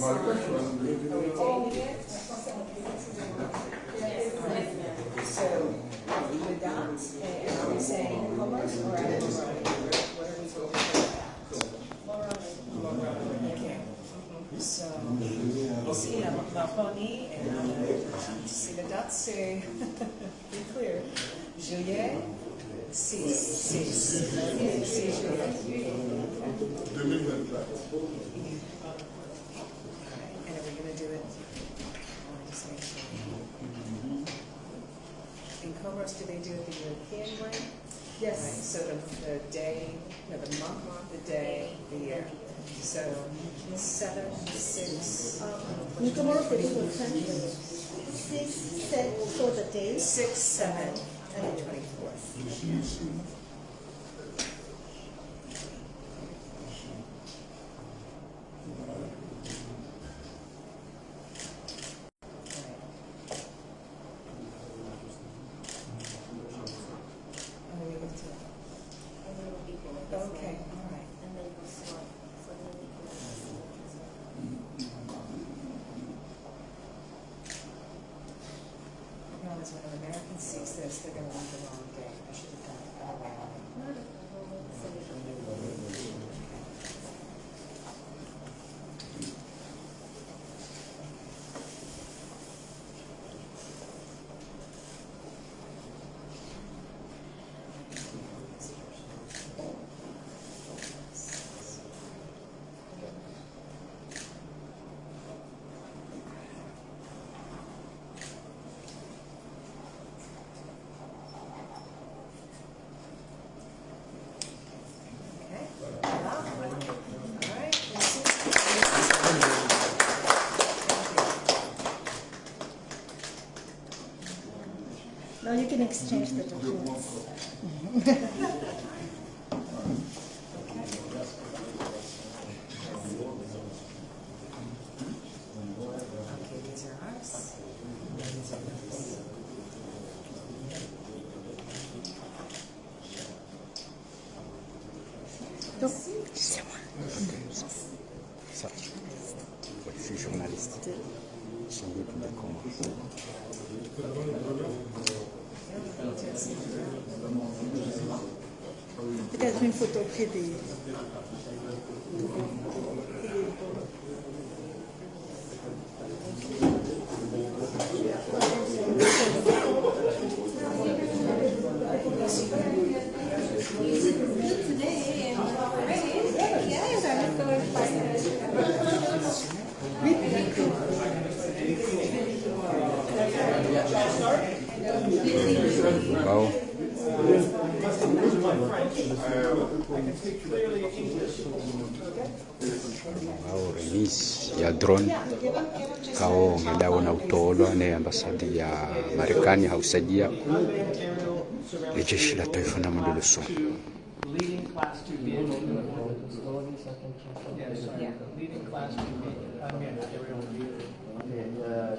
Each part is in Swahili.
So, the dots, and are we saying homos or Moroni? What are we talking about? Okay. So, ici, la Moroni, and si le date c'est plus clear. Juillet, 6 juillet. 2024. And are we going to do it? In Comoros, do they do it the European way? Yes. Right, so the day, no, the month, the day, the year. So 7, 6. In Comoros, they do the country. 6, 7 for the day. 6, 7, and the 24th. Okay, all right. Realize when an American sees this, they're going to leave the wrong day. I should have done it the other way around. Now you can exchange the documents. Okay, these are ours. Donc, c'est moi. Ça. Je suis journaliste. J'ai mis pour des commentaires. Peut-être une photo privée. Wow. Wow, Remis ya drone kao ngelawa na utolo na ambasadi ya Marekani hausaidia jeshi la taifa na Mandulusu. Leading class 2 vehicle. Leading class 2 vehicle.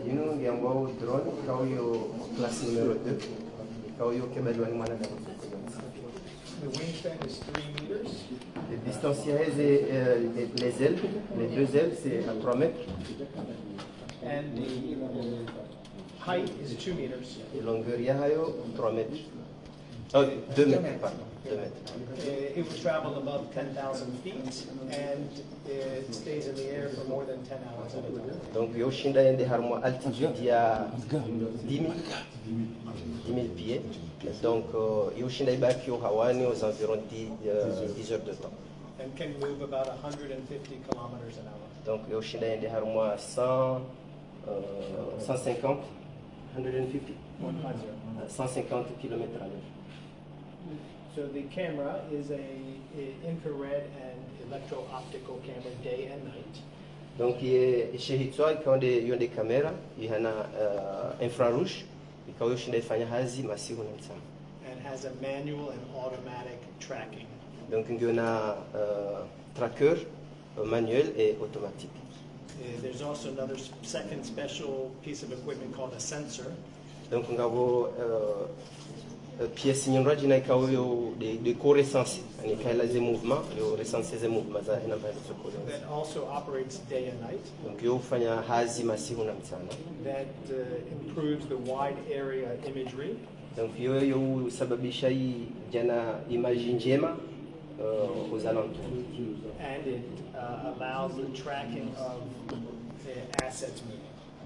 Yun yung wow drone, ikaw yung class numero 2, ikaw yung kebalwan mo na dapat. The wingspan is 3 meters. Le distancière, les ailes, les deux ailes, c'est à 3 mètres. And the height is 2 meters. Et longueur, il y a 3 mètres. Oh, 2 mètres, pardon. 2 mètres. It will travel above 10,000 feet and it stays in the air for more than 10 hours at a time. Donc, il y a des harmoires altitude, il y a 10 000 pieds. Donc, il y a des Hawani aux environs 10 heures de temps. And can move about 150 kilometers an hour. Donc, il y a des harmoires 150, 150 km à l'heure. So the camera is a infrared and electro-optical camera day and night. Donc, chez Hitsoi, il y a des caméras, il y a infrarouge, il y a des massives. And has a manual and automatic tracking. Donc, il y a tracker manuel et automatique. There's also another second special piece of equipment called a sensor. Donc, on a pièce nyonra jina ikawa yo de co-recense ani kaila ze mouvement yo recense ze mouvement za ina mbali sokoni. That also operates day and night. Donc yo fanya hazi masiku na mchana. That improves the wide area imagery. Donc yo sababisha hii jana image njema aux alentours. And it allows the tracking of the assets moving.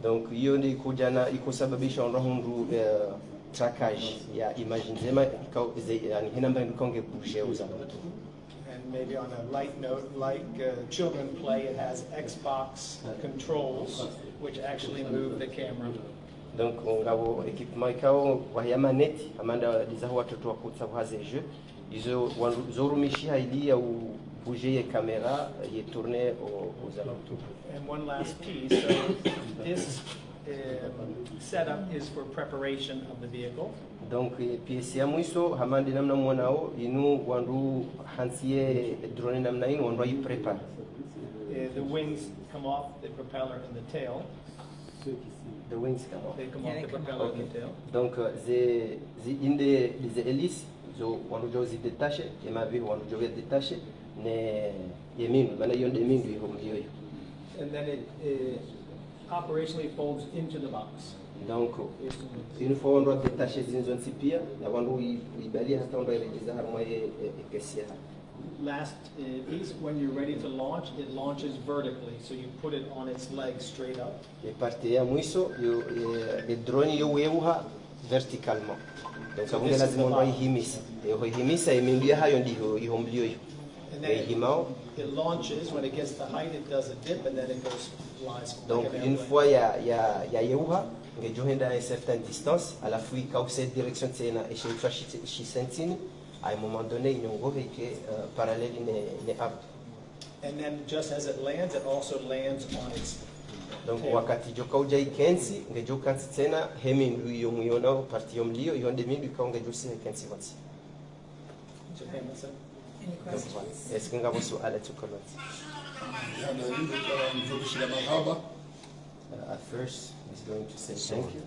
Donc hiyo ndio kujana ikusababisha onrohundu trackage ya image nzema yani hinamba ndikonge bouger aux alentours. And maybe on a light note, like children play, it has Xbox controls which actually move the camera. Donc ngabo equipement ikao wa maneti amanda dizaho watoto wakutsa haze jeu izo zorumishia ili ya bouger ya camera ye tourner aux alentours. And one last piece, so this setup is for preparation of the vehicle. Donc pièce ya mwiso hamandi namna mwanao inu wandu hansie drone namna inu wandu yi prepare. The wings come off the propeller and the tail. The wings come off. They come off the propeller and the tail. Donc zi inde les hélices zo wandu jo zi détaché et ma vie wandu jo détaché ne yemindu mana yonde mindu yo mliyo. And then it operationally folds into the box. Donc une fois on doit détacher zinzo nsipia na wandu ibali hata on doit regiza harma ekesia. Last piece, when you're ready to launch, it launches vertically, so you put it on its legs straight up. E parte ya mwiso yo le drone yo weuha verticalement. Donc avunge lazima ndo ihimisa. Yo ihimisa imindia hayo ndiyo ihomblio yo. And then it launches. When it gets to height, it does a dip, and then it goes flies. Donc une fois ya yeuha ngejohenda à une certaine distance, à la fois cette direction tsena et chez sentini à un moment donné il y a que parallèle ne apte. And then just as it lands, it also lands on its Donc wakati joka uja ikensi ngejoka tsena hemi ndio muiona parti yomlio yonde mindu kaonge josi ikensi watsi. Any questions? Est-ce que ngabo suala tukolot? At first he's going to say thank you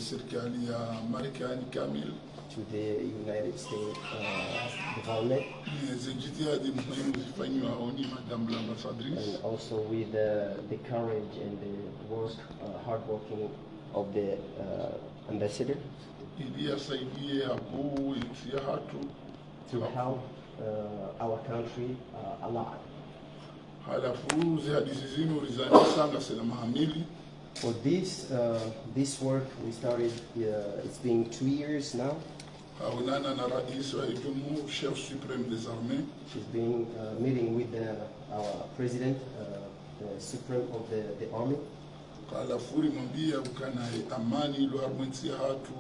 serikali ya Marekani kamili to the United States government jitihada muhimu zifanywa oni Madame l'Ambassadrice and also with the courage and the work hard working of the ambassador ili asaidie hapo nchi hatu to help our country a lot. Halafu hadithi zinu rizanasanga sena mahamili. For this work we started, it's been 2 years now. Haonana na rais wa Jamhuri, chef supreme des armées. She's been meeting with our president, the supreme of the army. Halafu rimwambia ukana amani ilo harmwensi hatu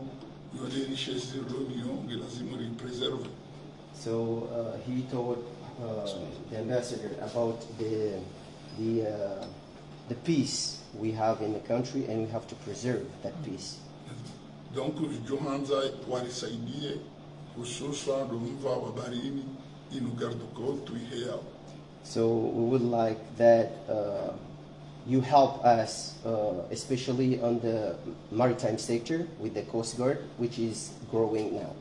yole rishe zironiyo lazima ripreserve. So he told the ambassador about the peace we have in the country, and we have to preserve that peace. Donc Johanza walisaidie hususan rumva wa barini inu gardo ko tuihea. So we would like that you help us, especially on the maritime sector with the Coast Guard, which is growing now.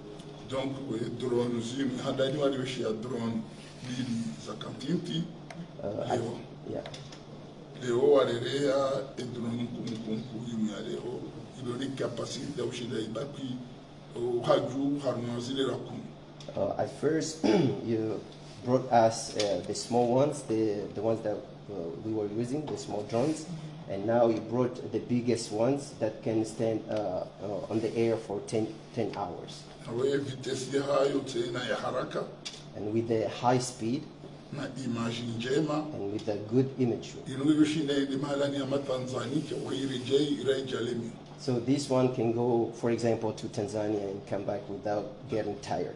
Donc drone zim hadani waliweshia drone bili za kantinti leo. Yeah. Leo walerea drone kumkumku yimu ya leo iloni capacity ya ushida ibaki haju harmazile rakum. At first you brought us the small ones, the ones that we were using, the small drones, and now you brought the biggest ones that can stand on the air for 10 hours. And with the high speed na image njema and with the good imagery. So this one can go, for example, to Tanzania and come back without getting tired.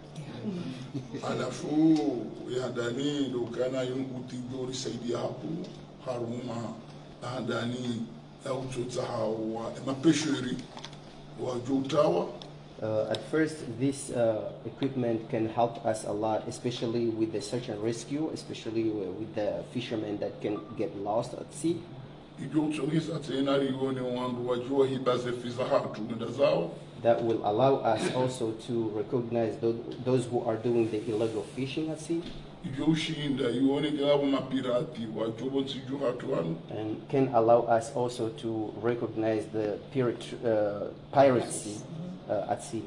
Alafu yadani lokana yungutidori saidia hapo haruma adani au tutahawa mapesheri wa jotawa. At first, this equipment can help us a lot, especially with the search and rescue, especially with the fishermen that can get lost at sea. that will allow us also to recognize those who are doing the illegal fishing at sea. And can allow us also to recognize the piracy at sea.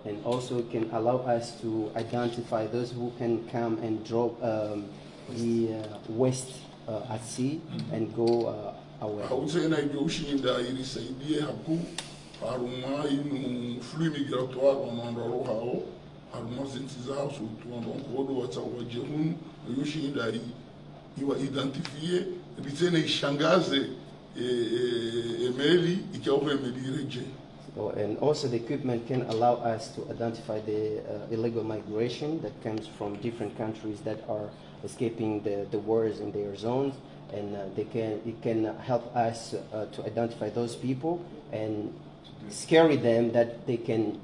And also can allow us to identify those who can come and drop the waste at sea and go away. And also the equipment can allow us to identify the illegal migration that comes from different countries that are escaping the wars in their zones, and it can help us to identify those people and scare them that they can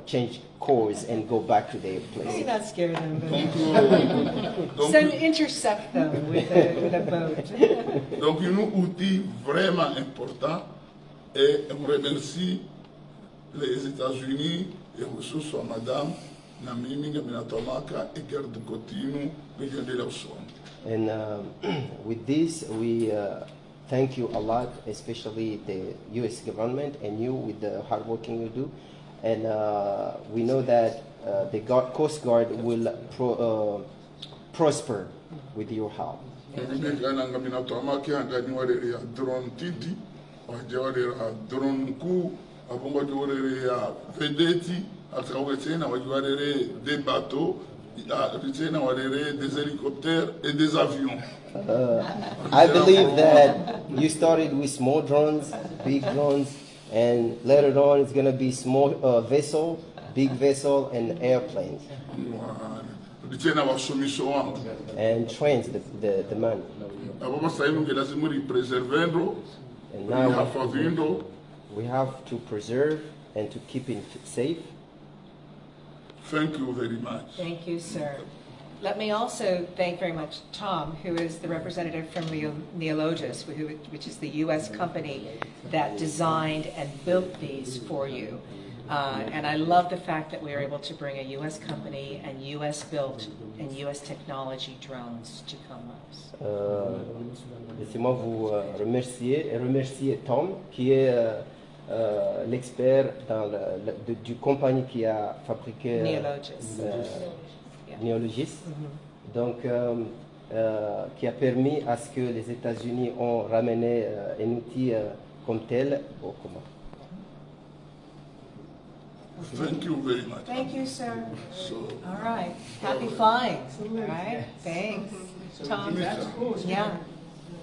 change course and go back to their place. Maybe not scare them, but intercept them with a boat. Donc, un outil vraiment important, et on remercie les États-Unis et ressources à Madame Namimi Minatomaka et garde continue de la zone. And with this, we thank you a lot, especially the U.S. government and you with the hard working you do. And we know that the Coast Guard will prosper with your help. Des bateaux, des hélicoptères et des avions. I believe that you started with small drones, big drones, and later on it's going to be small vessel, big vessel, and airplanes. And trains, the man. And now we have to preserve and to keep it safe. Thank you very much. Thank you, sir. Let me also thank very much Tom, who is the representative from Neologis, which is the U.S. company that designed and built these for you. And I love the fact that we were able to bring a U.S. company and U.S. built and U.S. technology drones to Comoros. Laissez-moi vous remercier et remercier Tom, qui est l'expert du compagnie qui a fabriqué Neologis. Donc, qui a permis à ce que les États-Unis ont ramené un outil comme tel au Comores. Thank you very much. Thank you, sir. All right. Happy flying. All right. Thanks. Tom? Yeah.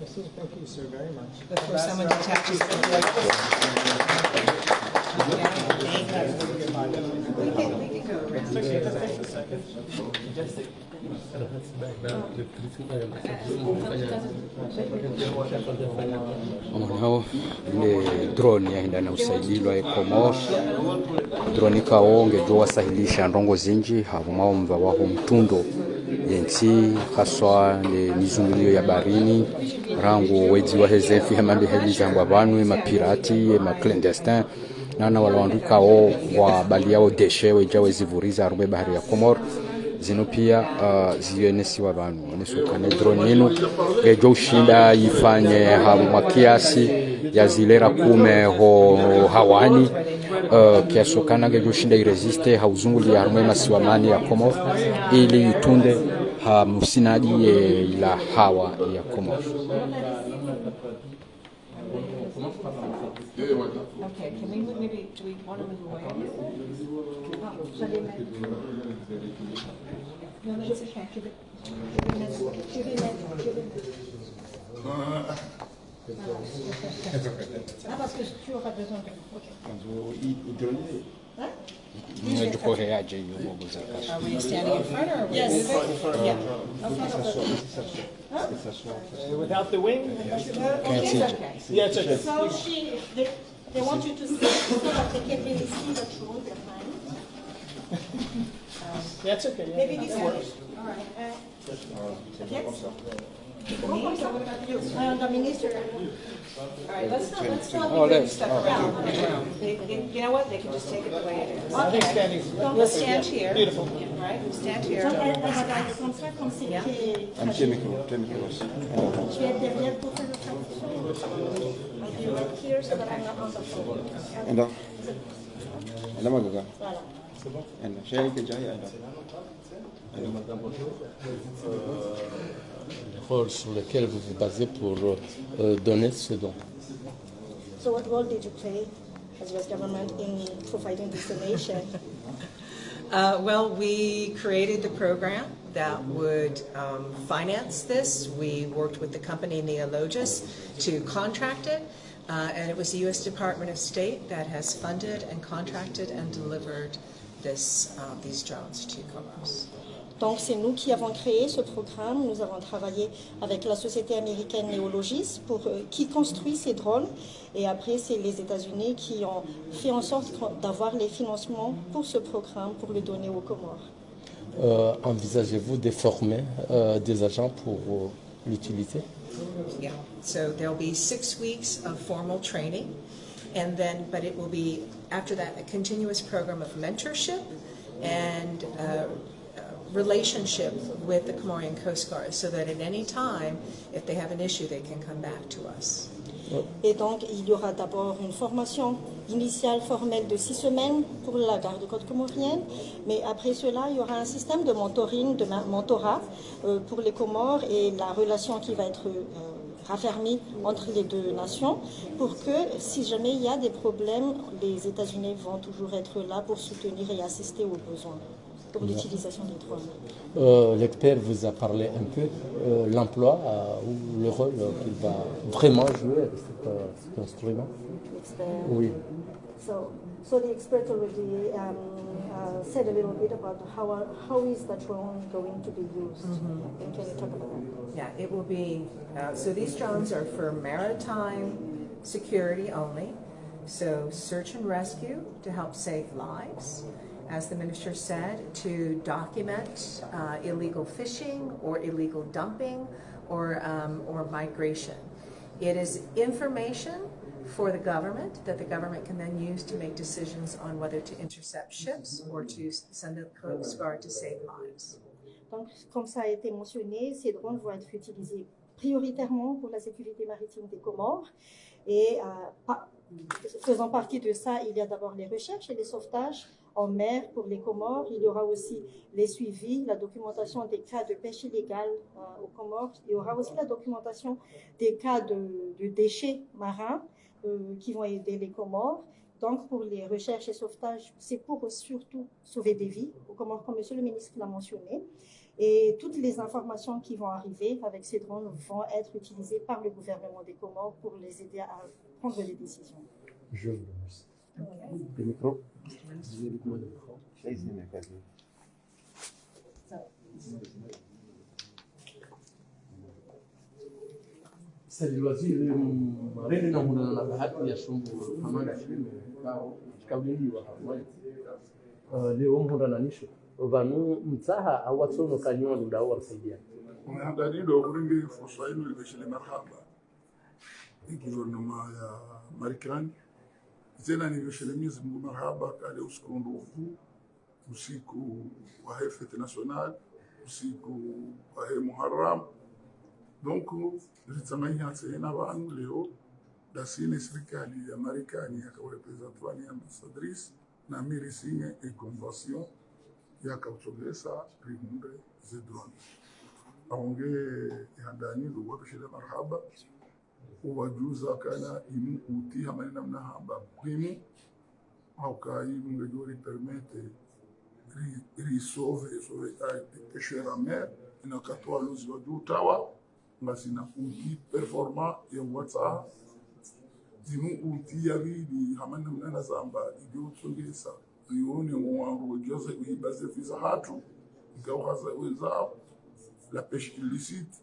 Thank you, sir, very much. Before someone detaches the voice. Yeah, thank you. We can go around. Just a second. Hao ile drone yaenda na usaidilwa Comores drone kaonge jo wasahilisha ndongo zinji habumaomba waho mtundo yenti haswa le mizungulio ya barini rangu wedi wa hezefi hamambi heliza ngwa banwe mapirati ma clandestin nana walwanduka o wa baliao deshe wejawe zivuriza arube bahari ya Comores zino pia zionesi wa banu onesukane drone yenu ejo ushinda ifanye hamu kiasi ya zilera kume ho hawani kiasukana gejo ushinda iresiste hauzunguli ya arme masiwamani ya Comores ili itunde musinadi ila hawa ya Comores. Okay, can we maybe, do we want to move away? No, that's okay. Parce que tu auras besoin de... Are we standing in front or are we moving? Yeah. Without the wing? It's okay. Yeah, it's okay. So they want you to see so that they can really see the drone behind. That's okay. Yeah. Maybe this one. All right. Yes. The minister. All right, let's not be Oh, moving let's- stuff around. You know what, they can just take it the way it is. I think standing. We'll stand here. Beautiful. All right, we'll stand here. Donc, elle va garder comme ça, comme c'est Yeah. très fragile. Je vais être derrière pour faire le traduction. I'll be right here so that I'm not on the phone. Enda. Enda magaga. Voilà. Enda. Share ke jaya enda. Rôle sur lequel vous vous basez pour donner ce don. So what role did you play as US government in providing this donation? Well, we created the program that would finance this. We worked with the company Neologis to contract it, and it was the U.S. Department of State that has funded and contracted and delivered these drones to Comoros. Donc c'est nous qui avons créé ce programme. Nous avons travaillé avec la société américaine Neologis qui construit ces drones. Et après, c'est les États-Unis qui ont fait en sorte d'avoir les financements pour ce programme, pour le donner aux Comores. Envisagez-vous de former des agents pour l'utiliser? Yeah, so there'll be 6 weeks of formal training, and then, but it will be, after that, a continuous program of mentorship and relationship with the Comorian Coast Guard, so that at any time, if they have an issue, they can come back to us. Et donc, il y aura d'abord une formation initiale formelle de 6 semaines pour la garde-côte comorienne, mais après cela, il y aura un système de mentoring, de mentorat pour les Comores et la relation qui va être raffermie entre les deux nations pour que, si jamais il y a des problèmes, les États-Unis vont toujours être là pour soutenir et assister aux besoins pour l'utilisation des drones. L'expert vous a parlé un peu l'emploi ou le rôle qu'il va vraiment jouer avec cet instrument. Oui. So the expert already said a little bit about how is the drone going to be used. And can you talk about that? Yeah, it will be, so these drones are for maritime security only, so search and rescue to help save lives, as the minister said, to document illegal fishing or illegal dumping or migration. It is information for the government that the government can then use to make decisions on whether to intercept ships or to send the Coast Guard to save lives. Donc, comme ça a été mentionné, ces drones vont être utilisés prioritairement pour la sécurité maritime des Comores. Et faisant partie de ça, il y a d'abord les recherches et les sauvetages en mer pour les Comores. Il y aura aussi les suivis, la documentation des cas de pêche illégale aux Comores. Il y aura aussi la documentation des cas de déchets marins qui vont aider les Comores. Donc, pour les recherches et sauvetages, c'est pour surtout sauver des vies aux Comores, comme Monsieur le ministre l'a mentionné. Et toutes les informations qui vont arriver avec ces drones vont être utilisées par le gouvernement des Comores pour les aider à prendre des décisions. Je vous remercie. Le micro. Sali waziri marene na huna na bahati ya shumbu hamana shime kao shikauliliwa hamwe leo mhunda na nisho vanu mtsaha awatsono kanyo nda warsaidia Unadadido uringi fursa ino libeshele marhaba gouvernement ya Marekani tena nibeshele mizi Mungu marhaba kale usiku ndufu usiku wa fete national usiku wa Muharram. Donc, nilitamani tena abantu leo dasini serikali ya Marekani yakawarepresentwa ni ambassadrice na miri sinye e convention yakauchogesa rihunde zedron aonge yandani luwa bishile marhaba uwajuza kana imu uti hamani namna hamba primu au kai ngejori permette risove pêcheurs en mer inakatoa luzi wa jutawa ngasina uti performant ya WhatsApp zimu uti ya vidi hamana mnana zamba ibyo tsongesa yone wangu joze ibaze visa hatu ngauhaza wezao la pêche illicite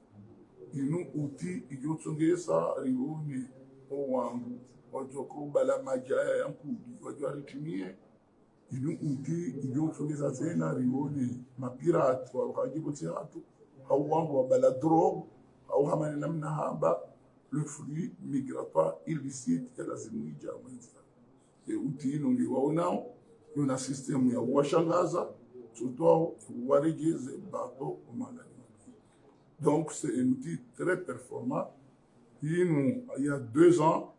inu uti ibyo tsongesa yone wangu wajoko bala majaya yankudi wajaritimie inu uti ibyo tsongesa tena yone mapirate wa hajibu hatu au wangu wa bala drogue au hamani namna haba le fruit migratoire illicite ya lazimu ija mwenza uti ino ngiwaonao yuna system ya washangaza tutwao warejeze bato umangani. Donc c'est un outil très performant. Il y a 2 ans,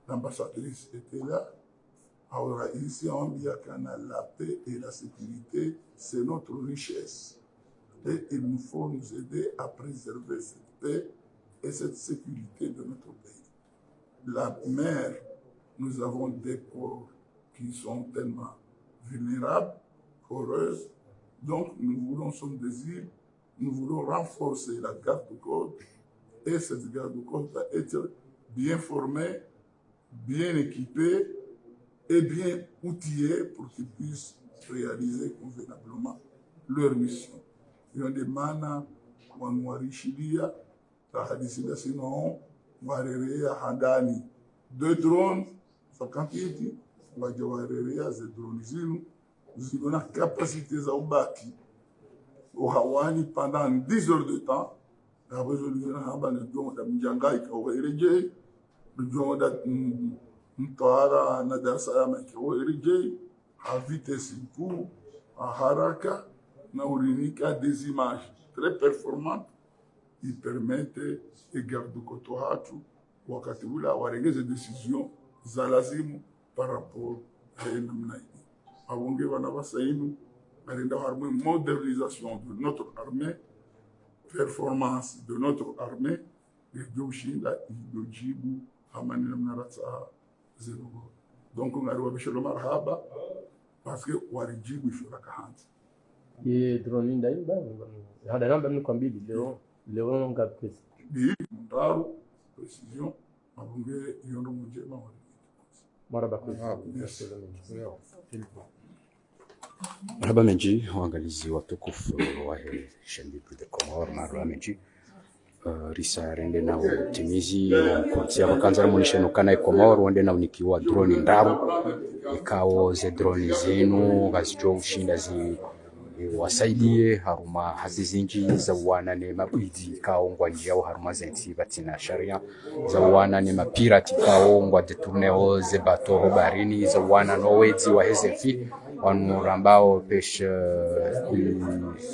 l'ambassadrice était là. Alors ici, on dit que la paix et la sécurité, c'est notre richesse. Et il nous faut nous aider à préserver cette paix et cette sécurité de notre pays. La mer, nous avons des ports qui sont tellement vulnérables, poreuses. Donc, nous voulons, sommes des îles, nous voulons renforcer la garde-côte et cette garde-côte va être bien formée, bien équipée et bien outillée pour qu'ils puissent réaliser convenablement leur mission. Il y a des manas, wanwarishilia, tahadisida sinon, warerea handani. 2 drones, 50 wajawarerea ze drones zinu, ziko na capacité za ubaki uhawani pendant 10 heures de temps. La résolution haba na dongo da mjanga ikawa ireje dongo da mtwara na Dar es Salaam ikawa ireje à vitesse coup à haraka na urinika des images très performantes qui permettent de garder koto hatu wakati ula warengeze décision za lazimu par rapport à namna hii. Abonge wana basainu barenda harmo modernisation de notre armée, performance de notre armée, et Joshinda Idojibu Hamani Namnaratsa Zero. Donc on a reçu le marhaba parce que Warijibu Shurakahanti. Ye drone ndai ba hada namba mnikwambia leo ngapi pesa Bi ndaru précision abonge yondo mujema wali. Maraba kwa Marhaba menji, waangalizi watukufu wa Chaîne de Comores. Marhaba menji, risa rende na utimizi kutia wakanza munisha kana Comores wende na unikiwa drone ndabu ikao ze drone zenu gazicho ushinda wasaidie haruma hazizinji za wana ne mabidi kaongwa njia haruma zensi batina sharia za wana ne mapirati kaongwa detourneo ze bato barini za wana nowezi wa hezefi wanurambao peshe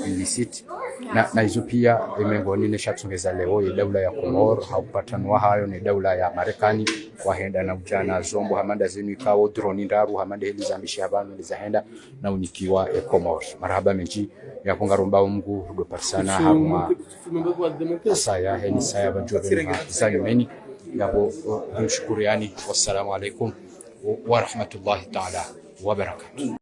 illicit na hizo pia imengoni ne shatsongeza leo ya daula ya Comores haupatanwa hayo ni daula ya Marekani wahenda na ujana zombo hamanda zenu ikao drone ndaru hamanda heli za mishabano ni zahenda na unikiwa Comores. Marhaba menji ya kungaromba Mungu rudo parsana haruma saya heni saya bajobe za yumeni yabo mshukuriani. Wassalamu alaikum wa rahmatullahi ta'ala wa barakatuh.